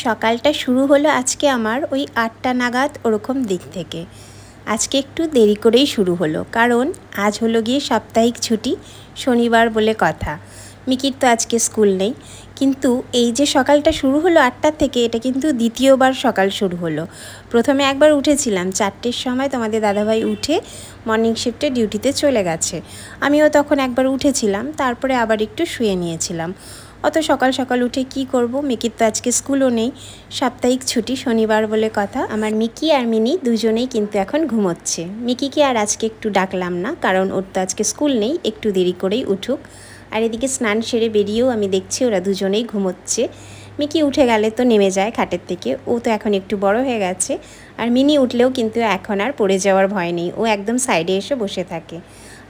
সকালটা শুরু হলো আজকে আমার ওই ৮টা নাগাদ ওরকম দিক থেকে। আজকে একটু দেরি করেই শুরু হলো, কারণ আজ হলো গিয়ে সাপ্তাহিক ছুটি, শনিবার বলে কথা। মিকির তো আজকে স্কুল নেই, কিন্তু এই যে সকালটা শুরু হলো ৮টা থেকে, এটা কিন্তু দ্বিতীয়বার সকাল শুরু হলো। প্রথমে একবার উঠেছিলাম ৪টের সময়, তোমাদের দাদাভাই উঠে মর্নিং শিফটে ডিউটিতে চলে গেছে। আমিও তখন একবার উঠেছিলাম, তারপরে আবার একটু শুয়ে নিয়েছিলাম। অত সকাল সকাল উঠে কি করব, মিকির তো আজকে স্কুলও নেই, সাপ্তাহিক ছুটি, শনিবার বলে কথা। আমার মিকি আর মিনি দুজনেই কিন্তু এখন ঘুমোচ্ছে। মিকিকে আর আজকে একটু ডাকলাম না, কারণ ওর তো আজকে স্কুল নেই, একটু দেরি করেই উঠুক। আর এদিকে স্নান সেরে বেরিয়েও আমি দেখছি ওরা দুজনেই ঘুমোচ্ছে। মিকি উঠে গেলে তো নেমে যায় খাটের থেকে, ও তো এখন একটু বড় হয়ে গেছে। আর মিনি উঠলেও কিন্তু এখন আর পড়ে যাওয়ার ভয় নেই, ও একদম সাইডে এসে বসে থাকে।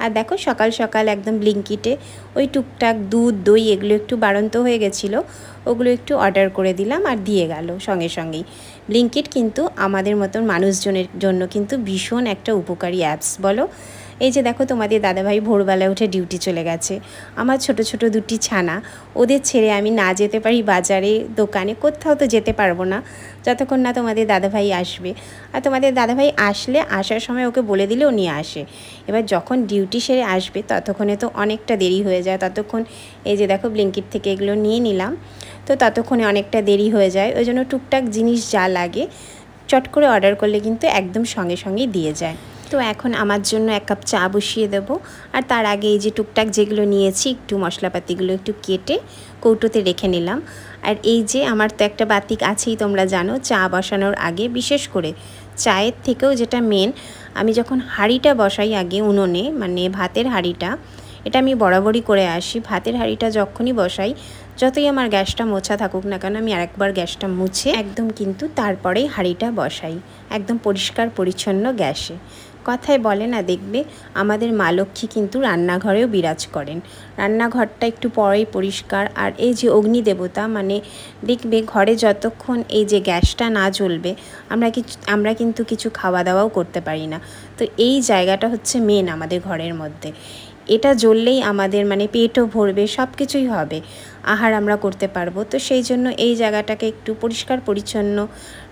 আর দেখো সকাল সকাল একদম ব্লিঙ্কিটে ওই টুকটাক দুধ দই এগুলো একটু বাড়ন্ত হয়ে গেছিলো, ওগুলো একটু অর্ডার করে দিলাম আর দিয়ে গেল সঙ্গে সঙ্গেই। ব্লিঙ্কিট কিন্তু আমাদের মতন মানুষজনের জন্য কিন্তু ভীষণ একটা উপকারী অ্যাপস বলো। এই যে দেখো তোমাদের দাদাভাই ভোরবেলা উঠে ডিউটি চলে গেছে, আমার ছোট ছোট দুটি ছানা, ওদের ছেড়ে আমি না যেতে পারি বাজারে, দোকানে, কোথাও তো যেতে পারবো না যতক্ষণ না তোমাদের দাদাভাই আসবে। আর তোমাদের দাদাভাই আসলে আসার সময় ওকে বলে দিলে ও নিয়ে আসে। এবার যখন ডিউটি সেরে আসবে ততক্ষণে তো অনেকটা দেরি হয়ে যায়, ততক্ষণ এই যে দেখো ব্লিঙ্কিট থেকে এগুলো নিয়ে নিলাম, তো ততক্ষণে অনেকটা দেরি হয়ে যায়। ওই জন্য টুকটাক জিনিস যা লাগে চট করে অর্ডার করলে কিন্তু একদম সঙ্গে সঙ্গেই দিয়ে যায়। তো এখন আমার জন্য 1 কাপ চা বসিয়ে দেব। আর তার আগে এই যে টুকটাক যেগুলো নিয়েছি, একটু মশলাপাতিগুলো একটু কেটে কৌটোতে রেখে নিলাম। আর এই যে আমার তো একটা বাতিক আছেই, তোমরা জানো, চা বসানোর আগে, বিশেষ করে চায়ের থেকেও যেটা মেন, আমি যখন হাঁড়িটা বসাই আগে উনুনে, মানে ভাতের হাঁড়িটা, এটা আমি বরাবরই করে আসি। ভাতের হাঁড়িটা যখনই বসাই, যতই আমার গ্যাসটা মোছা থাকুক না কেন, আমি আরেকবার গ্যাসটা মুছে একদম কিন্তু তারপরেই হাঁড়িটা বসাই, একদম পরিষ্কার পরিচ্ছন্ন গ্যাসে। কথায় বলে না, দেখবে আমাদের মা লক্ষ্মী কিন্তু রান্নাঘরেও বিরাজ করেন, রান্নাঘরটা একটু পরেই পরিষ্কার। আর এই যে অগ্নিদেবতা, মানে দেখবে ঘরে যতক্ষণ এই যে গ্যাসটা না জ্বলবে, আমরা কিন্তু কিছু খাওয়া দাওয়াও করতে পারি না। তো এই জায়গাটা হচ্ছে মেন আমাদের ঘরের মধ্যে, এটা জ্বললেই আমাদের মানে পেটও ভরবে, সব কিছুই হবে, আহার আমরা করতে পারবো। তো সেই জন্য এই জায়গাটাকে একটু পরিষ্কার পরিচ্ছন্ন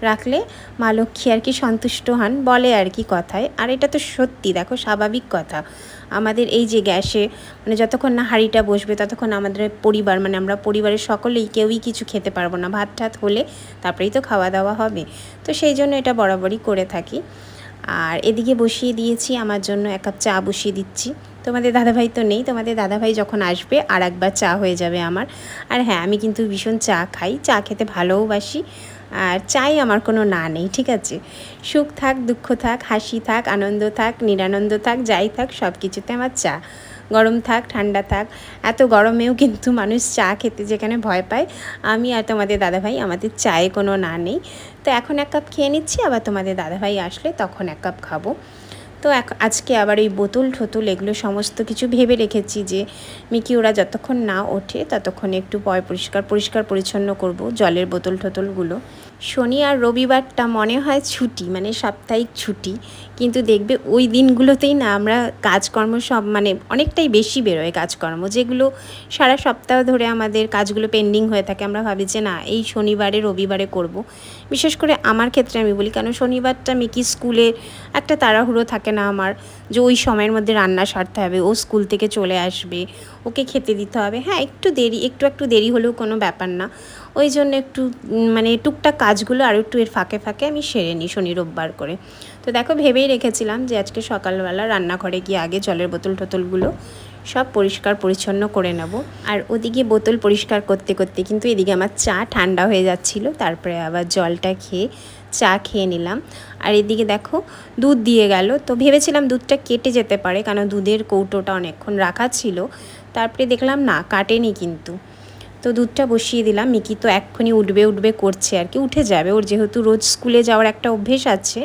রাখলে মা লক্ষ্মী আর কি সন্তুষ্ট হন বলে আর কি কথায়। আর এটা তো সত্যি, দেখো স্বাভাবিক কথা। আমাদের এই যে গ্যাসে মানে যতক্ষণ না হাঁড়িটা বসবে ততক্ষণ আমাদের পরিবার, মানে আমরা পরিবারের সকলেই কেউই কিছু খেতে পারবো না, ভাত ঠাত হলে তারপরেই তো খাওয়া দাওয়া হবে। তো সেই জন্য এটা বরাবরই করে থাকি। আর এদিকে বসিয়ে দিয়েছি আমার জন্য 1 কাপ চা বসিয়ে দিচ্ছি। তোমাদের দাদাভাই তো নেই, তোমাদের দাদাভাই যখন আসবে আর একবার চা হয়ে যাবে আমার। আর হ্যাঁ, আমি কিন্তু ভীষণ চা খাই, চা খেতে ভালোবাসি। আর চাই আমার কোনো না নেই, ঠিক আছে। সুখ থাক, দুঃখ থাক, হাসি থাক, আনন্দ থাক, নিরানন্দ থাক, যাই থাক, সব কিছুতে আমার চা। গরম থাক, ঠান্ডা থাক, এত গরমেও কিন্তু মানুষ চা খেতে যেখানে ভয় পায়, আমি আর তোমাদের দাদাভাই, আমাদের চায়ে কোনো না নেই। তো এখন 1 কাপ খেয়ে নিচ্ছি, আবার তোমাদের দাদাভাই আসলে তখন 1 কাপ খাবো। তো আজকে আবার এই বোতল ঠোতল এগুলো সমস্ত কিছু ভেবে রেখেছি যে মিকি ওরা যতক্ষণ না ওঠে ততক্ষণ একটু পরিষ্কার পরিচ্ছন্ন করব জলের বোতল ঠোতলগুলো। শনি আর রবিবারটা মনে হয় ছুটি, মানে সাপ্তাহিক ছুটি, কিন্তু দেখবে ওই দিনগুলোতেই না আমরা কাজকর্ম সব মানে অনেকটাই বেশি বেরোয় কাজকর্ম, যেগুলো সারা সপ্তাহ ধরে আমাদের কাজগুলো পেন্ডিং হয়ে থাকে। আমরা ভাবি যে না, এই শনিবারে রবিবারে করব। বিশেষ করে আমার ক্ষেত্রে আমি বলি, কারণ শনিবারটা মিকি স্কুলে একটা তাড়াহুড়ো থাকে না আমার, যে ওই সময়ের মধ্যে রান্না সারতে হবে, ও স্কুল থেকে চলে আসবে, ওকে খেতে দিতে হবে। হ্যাঁ, একটু দেরি হলেও কোনো ব্যাপার না, ওই জন্য একটু মানে টুকটাক কাজগুলো আর একটু এর ফাঁকে ফাঁকে আমি সেরে নিই শনি রোববার করে। তো দেখো ভেবেই রেখেছিলাম যে আজকে সকালবেলা রান্নাঘরে গিয়ে আগে জলের বোতল টোতলগুলো সব পরিষ্কার পরিচ্ছন্ন করে নেব। আর ওদিকে বোতল পরিষ্কার করতে করতে কিন্তু এদিকে আমার চা ঠান্ডা হয়ে যাচ্ছিল, তারপরে আবার জলটা খেয়ে চা খেয়ে নিলাম। আর এদিকে দেখো দুধ দিয়ে গেল, তো ভেবেছিলাম দুধটা কেটে যেতে পারে, কারণ দুধের কৌটোটা অনেকক্ষণ রাখা ছিল, তারপরে দেখলাম না, কাটেনি কিন্তু। তো দুধটা বসিয়ে দিলাম। মিকি তো এক্ষুনি উঠবে করছে আর কি, উঠে যাবে, ওর যেহেতু রোজ স্কুলে যাওয়ার একটা অভ্যেস আছে,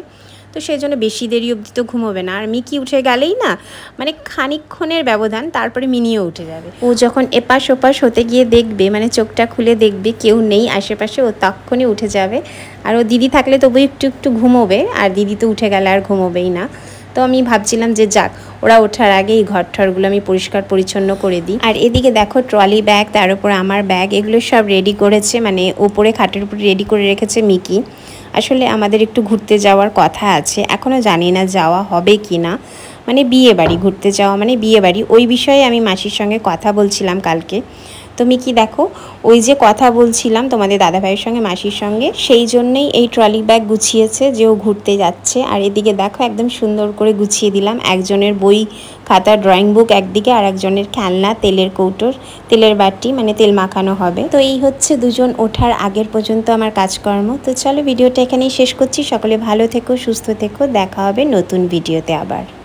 তো সেই জন্য বেশি দেরি অবধি তো ঘুমোবে না। আর মিকি উঠে গেলেই না, মানে খানিকক্ষণের ব্যবধান, তারপরে মিনিও উঠে যাবে। ও যখন এপাশ ওপাশ হতে গিয়ে দেখবে, মানে চোখটা খুলে দেখবে কেউ নেই আশেপাশে, ও তখনই উঠে যাবে। আর ও দিদি থাকলে তবু একটু ঘুমোবে, আর দিদি তো উঠে গেলে আর ঘুমোবেই না। তো আমি ভাবছিলাম যে যাক ওরা ওঠার আগে এই ঘরঠরগুলো আমি পরিষ্কার পরিচ্ছন্ন করে দিই। আর এদিকে দেখো ট্রলি ব্যাগ, তার উপর আমার ব্যাগ, এগুলো সব রেডি করেছে, মানে উপরে খাটের উপরে রেডি করে রেখেছে মিকি। আসলে আমাদের একটু ঘুরতে যাওয়ার কথা আছে, এখনও জানি না যাওয়া হবে কি না, মানে বিয়ে বাড়ি ঘুরতে যাওয়া মানে বিয়ে বাড়ি, ওই বিষয়ে আমি মাসির সঙ্গে কথা বলছিলাম কালকে। তো মিকি দেখো ওই যে কথা বলছিলাম তোমাদের দাদাভাইয়ের সঙ্গে মাসির সঙ্গে, সেই জন্যেই এই ট্রলি ব্যাগ গুছিয়েছে যে ও ঘুরতে যাচ্ছে। আর এদিকে দেখো একদম সুন্দর করে গুছিয়ে দিলাম, একজনের বই খাতা ড্রয়িং বুক একদিকে, আর একজনের খেলনা, তেলের কৌটোর, তেলের বাটি, মানে তেল মাখানো হবে। তো এই হচ্ছে দুজন ওঠার আগের পর্যন্ত আমার কাজকর্ম। তো চলো ভিডিওটা এখানেই শেষ করছি। সকলে ভালো থেকো, সুস্থ থেকো, দেখা হবে নতুন ভিডিওতে আবার।